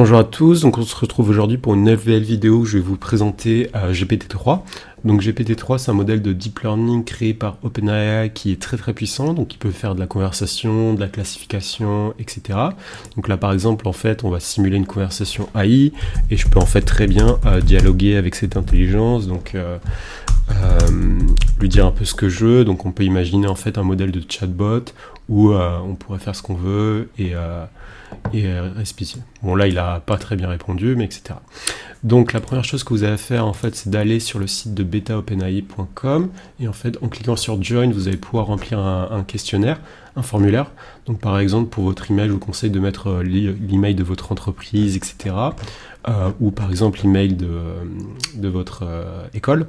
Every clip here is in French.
Bonjour à tous, donc on se retrouve aujourd'hui pour une nouvelle vidéo où je vais vous présenter GPT-3. Donc GPT-3 c'est un modèle de deep learning créé par OpenAI qui est très puissant, donc il peut faire de la conversation, de la classification, etc. Donc là par exemple en fait on va simuler une conversation AI et je peux en fait très bien dialoguer avec cette intelligence, donc lui dire un peu ce que je veux. Donc on peut imaginer en fait un modèle de chatbot où on pourrait faire ce qu'on veut et respicer. Bon là il a pas très bien répondu, mais etc. Donc la première chose que vous avez à faire en fait c'est d'aller sur le site de betaopenai.com et en fait en cliquant sur Join vous allez pouvoir remplir un questionnaire, un formulaire. Donc par exemple pour votre email je vous conseille de mettre l'email de votre entreprise, etc. Ou par exemple l'email de votre école.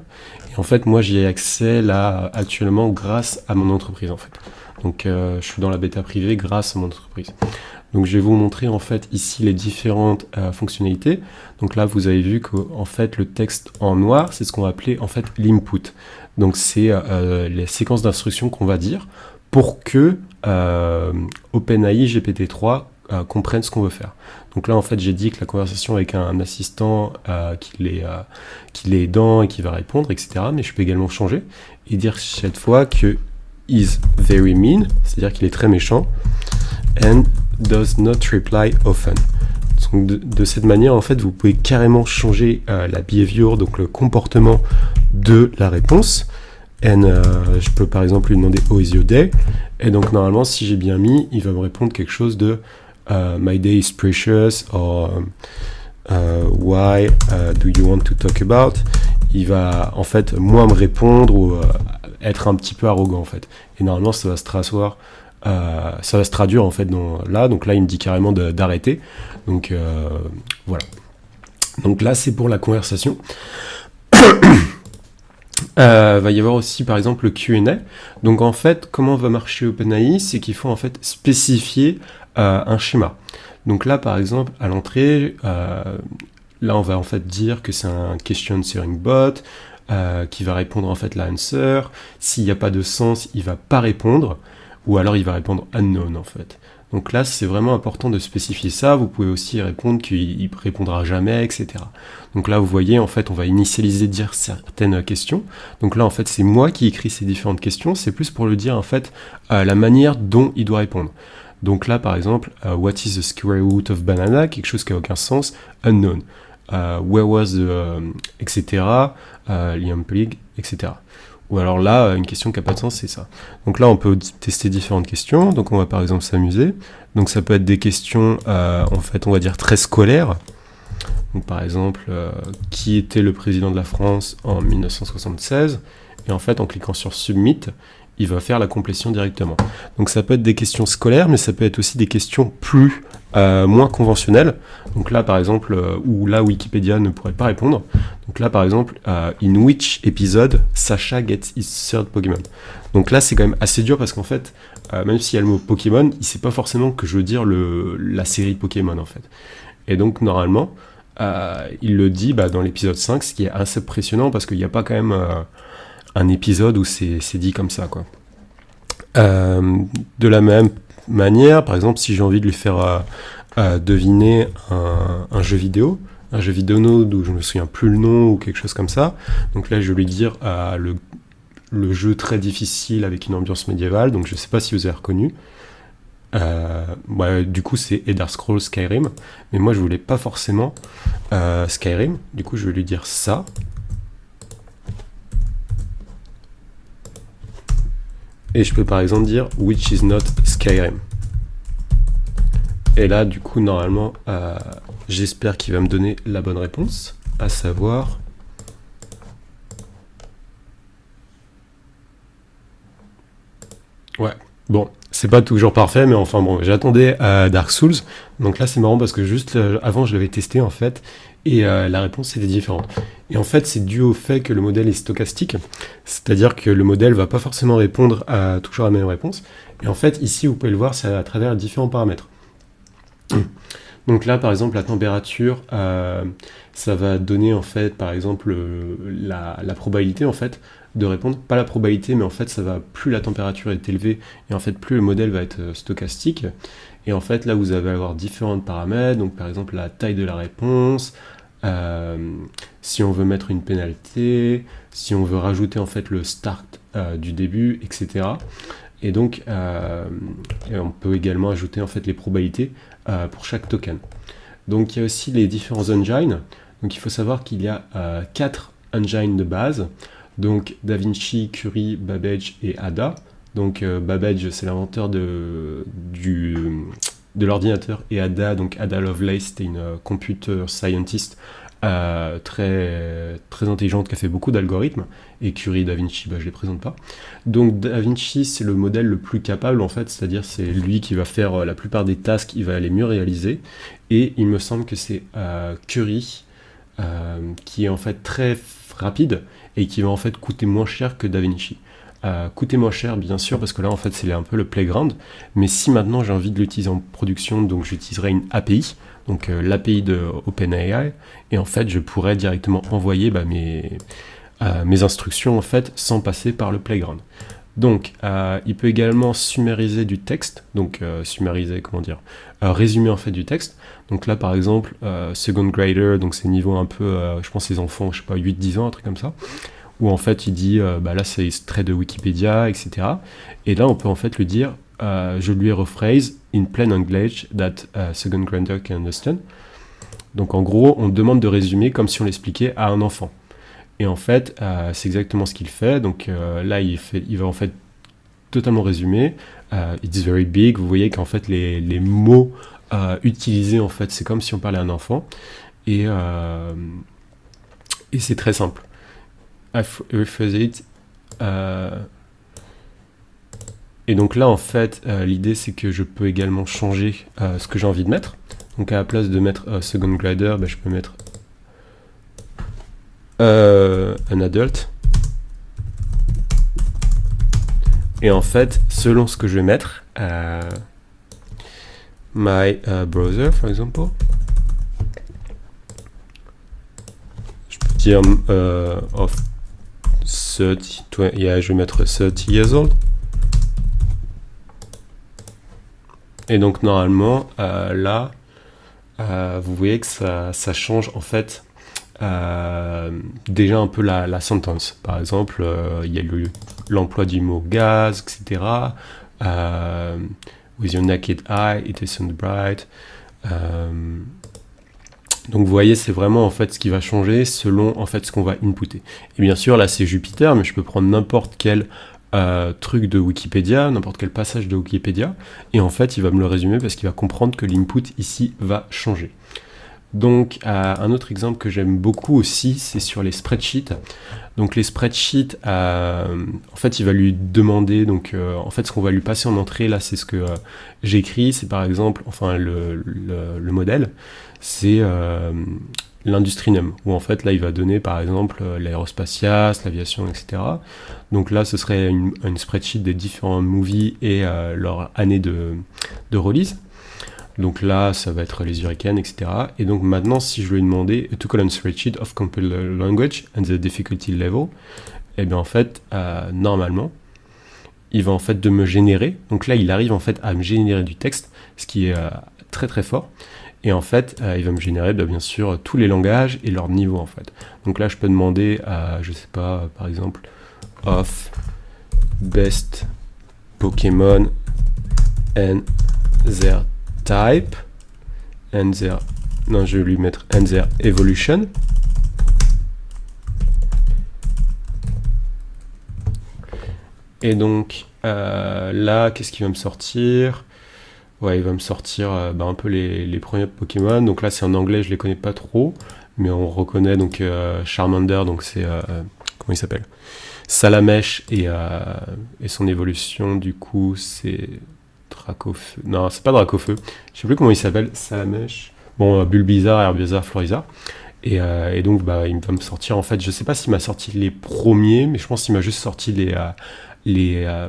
Et en fait moi j'y ai accès là actuellement grâce à mon entreprise en fait. Donc je suis dans la bêta privée grâce à mon entreprise. Donc je vais vous montrer en fait ici les différentes fonctionnalités. Donc là vous avez vu que en fait le texte en noir c'est ce qu'on va appeler en fait l'input. Donc c'est les séquences d'instructions qu'on va dire pour que OpenAI GPT-3 comprenne ce qu'on veut faire. Donc là en fait j'ai dit que la conversation avec un assistant qu'il est aidant et qui va répondre, etc. Mais je peux également changer et dire cette fois que is very mean, c'est-à-dire qu'il est très méchant, and does not reply often. Donc de cette manière, en fait, vous pouvez carrément changer la behavior, donc le comportement de la réponse. And je peux par exemple lui demander How is your day? Et donc normalement, si j'ai bien mis, il va me répondre quelque chose de My day is precious, or Why do you want to talk about? Il va en fait moins me répondre ou être un petit peu arrogant en fait. Et normalement, ça va se traduire en fait donc là il me dit carrément d'arrêter, donc voilà. Donc là c'est pour la conversation. Va y avoir aussi par exemple le Q&A. Donc en fait comment va marcher OpenAI, c'est qu'il faut en fait spécifier un schéma. Donc là par exemple à l'entrée là on va en fait dire que c'est un question answering bot qui va répondre en fait la answer. S'il n'y a pas de sens il va pas répondre, ou alors il va répondre unknown en fait. Donc là c'est vraiment important de spécifier ça. Vous pouvez aussi répondre qu'il répondra jamais, etc. Donc là vous voyez en fait on va initialiser dire certaines questions. Donc là en fait c'est moi qui écris ces différentes questions, c'est plus pour lui dire en fait la manière dont il doit répondre. Donc là par exemple what is the square root of banana, quelque chose qui n'a aucun sens, unknown. Where was the etc. Liam Plig, etc. Ou alors là, une question qui n'a pas de sens, c'est ça. Donc là, on peut tester différentes questions. Donc on va par exemple s'amuser. Donc ça peut être des questions, en fait, on va dire très scolaires. Donc par exemple, qui était le président de la France en 1976? Et en fait, en cliquant sur Submit, il va faire la complétion directement. Donc ça peut être des questions scolaires, mais ça peut être aussi des questions moins conventionnelles. Donc là, par exemple, où là Wikipédia ne pourrait pas répondre. Donc là, par exemple, in which episode Sacha gets his third Pokémon. Donc là, c'est quand même assez dur parce qu'en fait, même s'il y a le mot Pokémon, il sait pas forcément que je veux dire la série Pokémon en fait. Et donc normalement, il le dit dans l'épisode 5, ce qui est assez impressionnant parce qu'il n'y a pas quand même un épisode où c'est dit comme ça, quoi. De la même manière, par exemple, si j'ai envie de lui faire deviner un jeu vidéo d'où je me souviens plus le nom ou quelque chose comme ça, donc là je vais lui dire le jeu très difficile avec une ambiance médiévale, donc je sais pas si vous avez reconnu. Du coup c'est Elder Scrolls Skyrim, mais moi je voulais pas forcément Skyrim, du coup je vais lui dire ça. Et je peux par exemple dire which is not Skyrim. Et là du coup normalement j'espère qu'il va me donner la bonne réponse, à savoir bon, c'est pas toujours parfait, mais enfin bon, j'attendais Dark Souls. Donc là c'est marrant parce que juste avant je l'avais testé en fait, et la réponse était différente. Et en fait c'est dû au fait que le modèle est stochastique, c'est-à-dire que le modèle va pas forcément répondre à toujours la même réponse. Et en fait ici vous pouvez le voir, c'est à travers différents paramètres. Donc là par exemple la température, ça va donner en fait par exemple la probabilité en fait de répondre, pas la probabilité mais en fait ça va, plus la température est élevée et en fait plus le modèle va être stochastique. Et en fait, là, vous allez avoir différents paramètres. Donc, par exemple, la taille de la réponse, si on veut mettre une pénalité, si on veut rajouter en fait le start du début, etc. Et donc, et on peut également ajouter en fait les probabilités pour chaque token. Donc, il y a aussi les différents engines. Donc, il faut savoir qu'il y a 4 engines de base. Donc, DaVinci, Curie, Babbage et Ada. Donc, Babbage, c'est l'inventeur de l'ordinateur, et Ada, donc Ada Lovelace, c'était une computer scientist très, très intelligente qui a fait beaucoup d'algorithmes, et Curie, DaVinci, je ne les présente pas. Donc DaVinci, c'est le modèle le plus capable en fait, c'est-à-dire c'est lui qui va faire la plupart des tasks, il va les mieux réaliser, et il me semble que c'est Curie qui est en fait très rapide et qui va en fait coûter moins cher que DaVinci. Coûter moins cher bien sûr parce que là en fait c'est un peu le playground, mais si maintenant j'ai envie de l'utiliser en production, donc j'utiliserai une API, donc l'API de OpenAI, et en fait je pourrais directement envoyer mes instructions en fait sans passer par le playground. Donc il peut également summariser du texte, donc summariser, comment dire, résumer en fait du texte. Donc là par exemple second grader, donc c'est niveau un peu je pense les enfants, je sais pas, 8-10 ans, un truc comme ça, où en fait il dit là c'est extrait de Wikipédia, etc. Et là on peut en fait lui dire je lui rephrase in plain English that second grader can understand. Donc en gros on demande de résumer comme si on l'expliquait à un enfant. Et en fait c'est exactement ce qu'il fait. Donc là il va en fait totalement résumer. It's very big. Vous voyez qu'en fait les mots utilisés en fait c'est comme si on parlait à un enfant. Et c'est très simple. I rephrase it. Et donc là, en fait, l'idée, c'est que je peux également changer ce que j'ai envie de mettre. Donc à la place de mettre second grader, je peux mettre un adult. Et en fait, selon ce que je vais mettre, my browser, for example, je peux dire of 30, je vais mettre 30 years old. Et donc normalement, là, vous voyez que ça change en fait déjà un peu la sentence. Par exemple, il y a l'emploi du mot gaz, etc. With your naked eye, it isn't bright. Donc vous voyez, c'est vraiment en fait ce qui va changer selon en fait ce qu'on va inputter. Et bien sûr, là c'est Jupyter, mais je peux prendre n'importe quel truc de Wikipédia, n'importe quel passage de Wikipédia, et en fait il va me le résumer parce qu'il va comprendre que l'input ici va changer. Donc un autre exemple que j'aime beaucoup aussi, c'est sur les spreadsheets. Donc les spreadsheets, en fait il va lui demander, donc en fait ce qu'on va lui passer en entrée, là c'est ce que j'écris, c'est par exemple, enfin le modèle, c'est l'industrie num, où en fait là il va donner par exemple l'aérospatiale, l'aviation, etc. Donc là ce serait une spreadsheet des différents movies et leur année de release. Donc là ça va être les hurricanes, etc. Et donc maintenant si je lui ai demandé to column spreadsheet of compiler language and the difficulty level, et bien en fait normalement il va en fait de me générer, donc là il arrive en fait à me générer du texte, ce qui est très très fort. Et en fait, il va me générer bien sûr tous les langages et leur niveau en fait. Donc là, je peux demander à, je sais pas, par exemple, of best Pokémon and their type, and their, non, je vais lui mettre and their evolution. Et donc là, qu'est-ce qui va me sortir ? Ouais, il va me sortir un peu les premiers Pokémon. Donc là, c'est en anglais, je les connais pas trop, mais on reconnaît donc Charmander, donc c'est comment il s'appelle, Salamèche, et son évolution du coup c'est Dracofeu. Non, c'est pas Dracofeu. Je sais plus comment il s'appelle, Salamèche. Bon, Bulbizarre, Herbizarre, Florizarre. Et donc il va me sortir en fait. Je sais pas s'il m'a sorti les premiers, mais je pense qu'il m'a juste sorti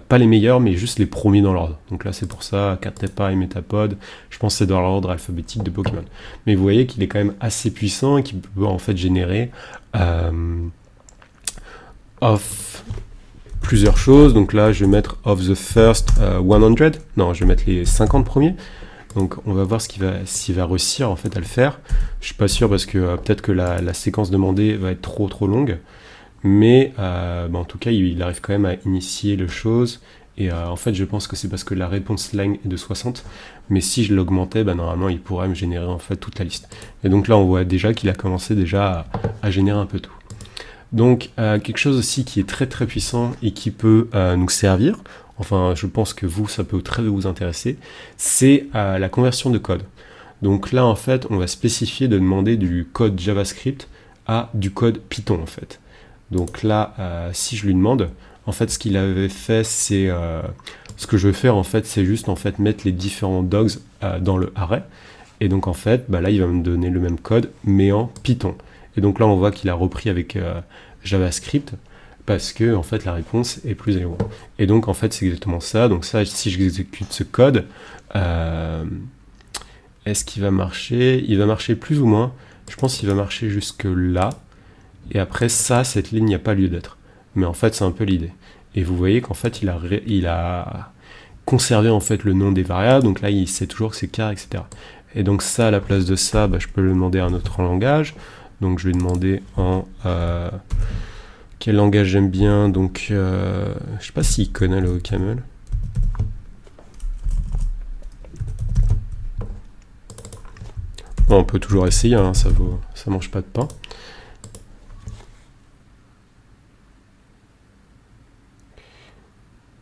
pas les meilleurs, mais juste les premiers dans l'ordre. Donc là c'est pour ça, Caterpie et Metapod, je pense que c'est dans l'ordre alphabétique de Pokémon. Mais vous voyez qu'il est quand même assez puissant et qu'il peut en fait générer of plusieurs choses. Donc là je vais mettre of the first 100, non je vais mettre les 50 premiers. Donc on va voir s'il va réussir en fait à le faire. Je suis pas sûr parce que peut-être que la séquence demandée va être trop longue. Mais en tout cas, il arrive quand même à initier les choses. Et en fait, je pense que c'est parce que la réponse line est de 60. Mais si je l'augmentais, normalement, il pourrait me générer en fait toute la liste. Et donc là, on voit déjà qu'il a commencé déjà à générer un peu tout. Donc quelque chose aussi qui est très très puissant et qui peut nous servir, enfin je pense que ça peut très vous intéresser, c'est la conversion de code. Donc là en fait on va spécifier de demander du code JavaScript à du code Python en fait. Donc là si je lui demande, en fait ce qu'il avait fait c'est, ce que je vais faire en fait c'est juste en fait mettre les différents dogs dans le array. Et donc en fait là il va me donner le même code mais en Python. Et donc là, on voit qu'il a repris avec JavaScript parce que en fait la réponse est plus élevée. Et donc en fait c'est exactement ça. Donc ça, si j'exécute ce code, est-ce qu'il va marcher? Il va marcher plus ou moins. Je pense qu'il va marcher jusque là. Et après ça, cette ligne, il n'y a pas lieu d'être. Mais en fait, c'est un peu l'idée. Et vous voyez qu'en fait, il a conservé en fait le nom des variables. Donc là, il sait toujours que c'est car, etc. Et donc ça, à la place de ça, je peux le demander à un autre langage. Donc je vais demander en quel langage j'aime bien. Donc je sais pas s'il connaît le OCaml. Bon, on peut toujours essayer, hein, ça mange pas de pain.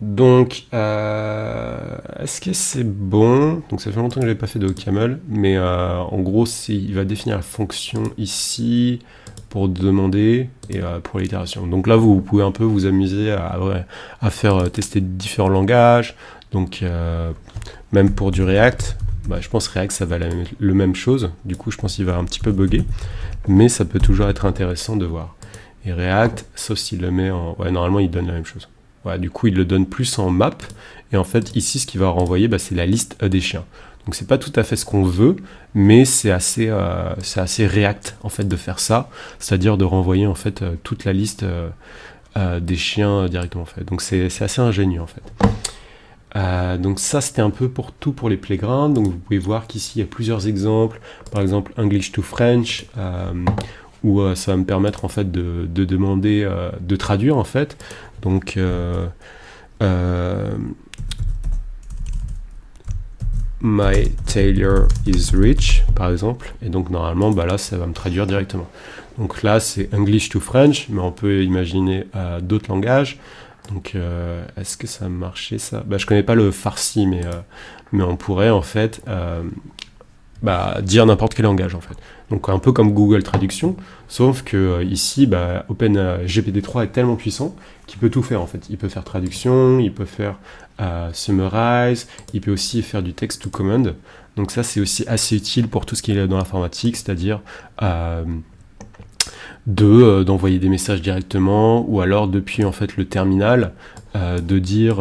Donc, est-ce que c'est bon? Donc ça fait longtemps que je n'avais pas fait de OCaml, mais en gros, il va définir la fonction ici pour demander et pour l'itération. Donc là, vous pouvez un peu vous amuser à faire tester différents langages. Donc, même pour du React, je pense React, ça va le même chose. Du coup, je pense qu'il va un petit peu bugger, mais ça peut toujours être intéressant de voir. Et React, sauf s'il le met en... Ouais, normalement, il donne la même chose. Ouais, du coup, il le donne plus en map. Et en fait, ici, ce qu'il va renvoyer, c'est la liste des chiens. Donc, c'est pas tout à fait ce qu'on veut, mais c'est assez React, en fait, de faire ça. C'est-à-dire de renvoyer, en fait, toute la liste des chiens directement, en fait. Donc, c'est assez ingénieux, en fait. Donc, ça, c'était un peu pour tout pour les playgrounds. Donc, vous pouvez voir qu'ici, il y a plusieurs exemples. Par exemple, English to French, où ça va me permettre, en fait, de demander, de traduire, en fait. Donc, my tailor is rich, par exemple. Et donc, normalement, là, ça va me traduire directement. Donc là, c'est English to French, mais on peut imaginer d'autres langages. Donc, est-ce que ça a marché, ça? Je connais pas le farsi, mais on pourrait, en fait, dire n'importe quel langage, en fait. Donc, un peu comme Google Traduction, sauf que ici, OpenGPT-3 est tellement puissant qu'il peut tout faire, en fait. Il peut faire traduction, il peut faire summarize, il peut aussi faire du text to command. Donc ça, c'est aussi assez utile pour tout ce qui est dans l'informatique, c'est-à-dire d'envoyer des messages directement, ou alors depuis, en fait, le terminal, de dire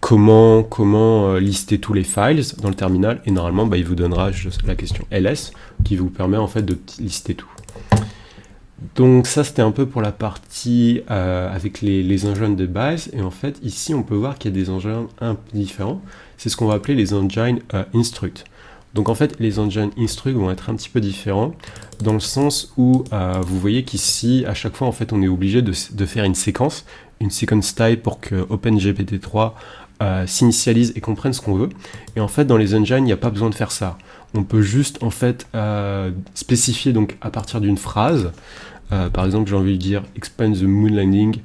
comment lister tous les files dans le terminal, et normalement il vous donnera la question ls qui vous permet en fait de lister tout. Donc ça c'était un peu pour la partie avec les engines de base, et en fait ici on peut voir qu'il y a des engines un peu différents. C'est ce qu'on va appeler les engines instruct. Donc en fait les engines instruct vont être un petit peu différents dans le sens où vous voyez qu'ici à chaque fois en fait on est obligé de faire une séquence type pour que OpenGPT-3 s'initialise et comprenne ce qu'on veut. Et en fait dans les engines il n'y a pas besoin de faire ça. On peut juste en fait spécifier donc à partir d'une phrase. Par exemple j'ai envie de dire explain the moon landing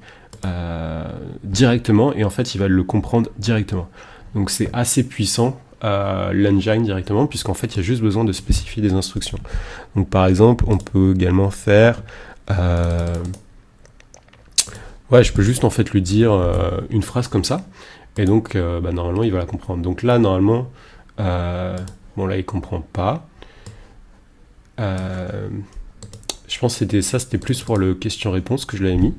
directement, et en fait il va le comprendre directement. Donc c'est assez puissant l'engine directement, puisqu'en fait il y a juste besoin de spécifier des instructions. Donc par exemple on peut également faire je peux juste en fait lui dire une phrase comme ça, et donc normalement il va la comprendre. Donc là normalement là il comprend pas. Je pense que c'était plus pour le question-réponse que je l'avais mis.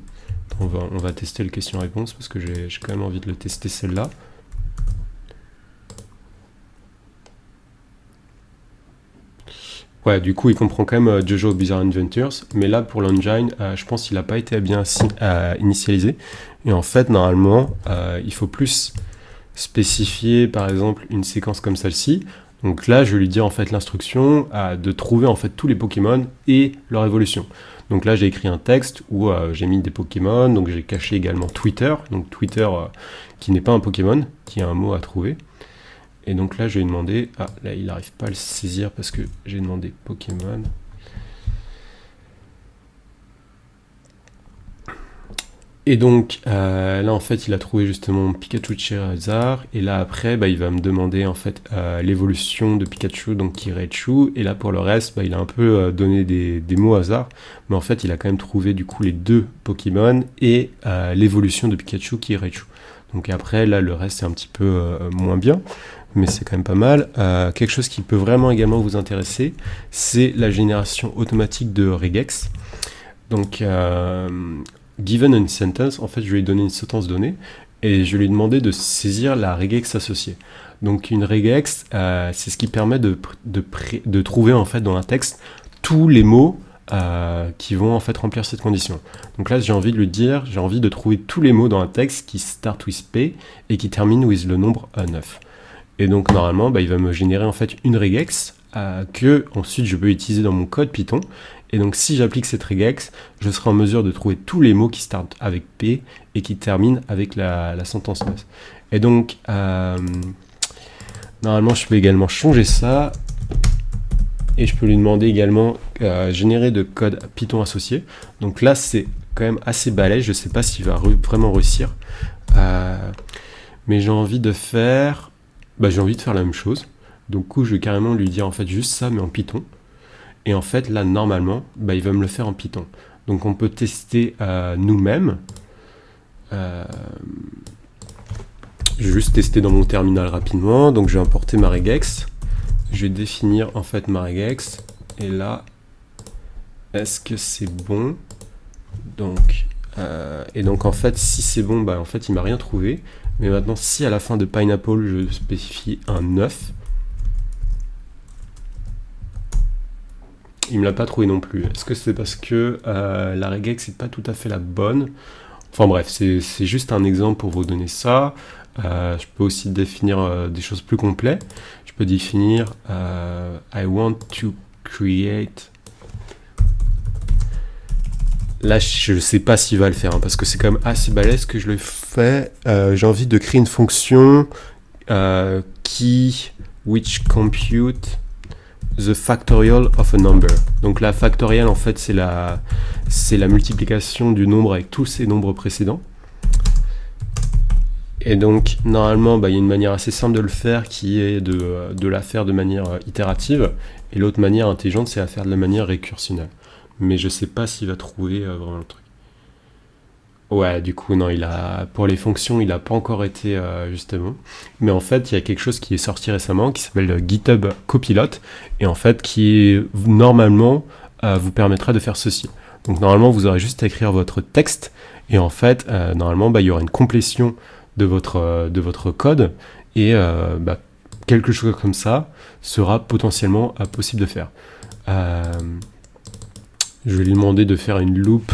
On va tester le question-réponse parce que j'ai quand même envie de le tester celle-là. Ouais, du coup, il comprend quand même Jojo Bizarre Adventures, mais là, pour l'engine, je pense qu'il n'a pas été bien initialisé. Et en fait, normalement, il faut plus spécifier, par exemple, une séquence comme celle-ci. Donc là, je lui dis en fait l'instruction de trouver en fait tous les Pokémon et leur évolution. Donc là, j'ai écrit un texte où j'ai mis des Pokémon, donc j'ai caché également Twitter, donc Twitter qui n'est pas un Pokémon, qui est un mot à trouver. Et donc là, je lui ai demandé, là il n'arrive pas à le saisir parce que j'ai demandé Pokémon. Et donc là en fait il a trouvé justement Pikachu de Charizard, et là après il va me demander en fait l'évolution de Pikachu, donc qui est Raichu, et là pour le reste il a un peu donné des mots hasard, mais en fait il a quand même trouvé du coup les 2 Pokémon et l'évolution de Pikachu qui est Raichu. Donc après là le reste c'est un petit peu moins bien, mais c'est quand même pas mal. Quelque chose qui peut vraiment également vous intéresser, c'est la génération automatique de Regex. Donc given a sentence, en fait, je lui ai donné une sentence donnée et je lui ai demandé de saisir la regex associée. Donc une regex, c'est ce qui permet de trouver en fait dans un texte tous les mots qui vont en fait remplir cette condition. Donc là, j'ai envie de lui dire, j'ai envie de trouver tous les mots dans un texte qui start with P et qui termine with le nombre 9. Et donc normalement, il va me générer en fait une regex que ensuite je peux utiliser dans mon code Python. Et donc si j'applique cette regex, je serai en mesure de trouver tous les mots qui startent avec P et qui terminent avec la sentence 9. Et donc normalement je peux également changer ça, et je peux lui demander également générer de code Python associé. Donc là c'est quand même assez balèze, je ne sais pas s'il va vraiment réussir, mais j'ai envie de faire la même chose. Donc je vais carrément lui dire en fait juste ça mais en Python. Et en fait, là, normalement, il va me le faire en Python. Donc, on peut tester nous-mêmes. Je vais juste tester dans mon terminal rapidement. Donc, je vais importer ma regex. Je vais définir, en fait, ma regex. Et là, est-ce que c'est bon? Donc, et donc, en fait, si c'est bon, en fait, il m'a rien trouvé. Mais maintenant, si à la fin de Pineapple, je spécifie un 9, il me l'a pas trouvé non plus. Est-ce que c'est parce que la regex n'est pas tout à fait la bonne? Enfin bref, c'est juste un exemple pour vous donner ça. Je peux aussi définir des choses plus complètes. Je peux définir I want to create. Là, je ne sais pas s'il va le faire, parce que c'est quand même assez balèze que je le fais. J'ai envie de créer une fonction which compute the factorial of a number. Donc la factorial en fait c'est la multiplication du nombre avec tous ses nombres précédents. Et donc normalement il y a une manière assez simple de le faire qui est de la faire de manière itérative, et l'autre manière intelligente c'est à faire de la manière récursionnelle. Mais je sais pas s'il va trouver vraiment le truc. Ouais, du coup, non, pour les fonctions, il n'a pas encore été justement. Mais en fait, il y a quelque chose qui est sorti récemment qui s'appelle GitHub Copilot, et en fait, qui normalement vous permettra de faire ceci. Donc, normalement, vous aurez juste à écrire votre texte, et en fait, normalement, il y aura une complétion de votre code, et quelque chose comme ça sera potentiellement possible de faire. Je vais lui demander de faire une loop.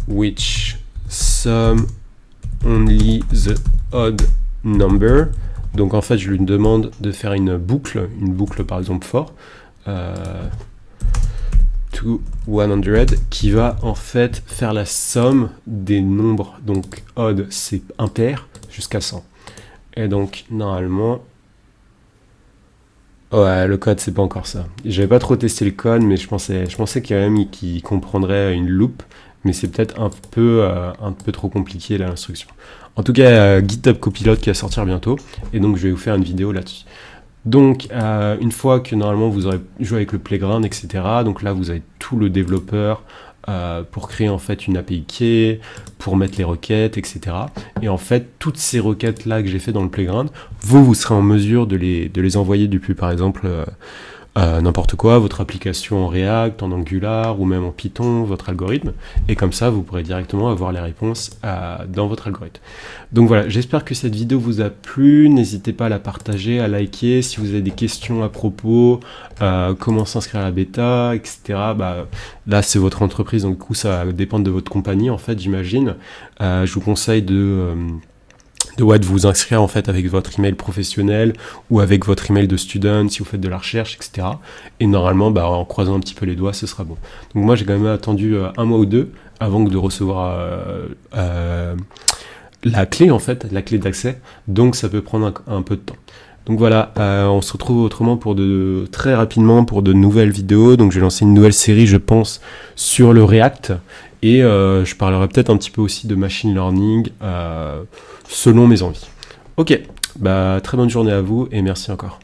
Which sum only the odd number. Donc en fait je lui demande de faire une boucle par exemple for to 100, qui va en fait faire la somme des nombres, donc odd c'est impair, jusqu'à 100. Et donc normalement, ouais, le code c'est pas encore ça. J'avais pas trop testé le code, mais je pensais quand même qu'il comprendrait une loop, mais c'est peut-être un peu trop compliqué là, l'instruction. En tout cas, GitHub Copilot qui va sortir bientôt, et donc je vais vous faire une vidéo là-dessus. Donc une fois que normalement vous aurez joué avec le playground, etc., donc là vous avez tout le développeur pour créer en fait une API key, pour mettre les requêtes, etc. Et en fait, toutes ces requêtes là que j'ai fait dans le playground, vous serez en mesure de les envoyer depuis par exemple n'importe quoi, votre application en React, en Angular ou même en Python, votre algorithme, et comme ça vous pourrez directement avoir les réponses dans votre algorithme. Donc voilà, j'espère que cette vidéo vous a plu, n'hésitez pas à la partager, à liker, si vous avez des questions à propos, comment s'inscrire à la bêta, etc. Là c'est votre entreprise, donc du coup ça va dépendre de votre compagnie en fait, j'imagine. Je vous conseille de vous inscrire en fait avec votre email professionnel ou avec votre email de student si vous faites de la recherche, etc. Et normalement, en croisant un petit peu les doigts, ce sera bon. Donc moi, j'ai quand même attendu 1 mois ou 2 avant de recevoir la clé en fait, la clé d'accès. Donc ça peut prendre un peu de temps. Donc voilà, on se retrouve autrement très rapidement pour de nouvelles vidéos. Donc je vais lancer une nouvelle série, je pense, sur le React. Et je parlerai peut-être un petit peu aussi de machine learning selon mes envies. Ok, très bonne journée à vous et merci encore.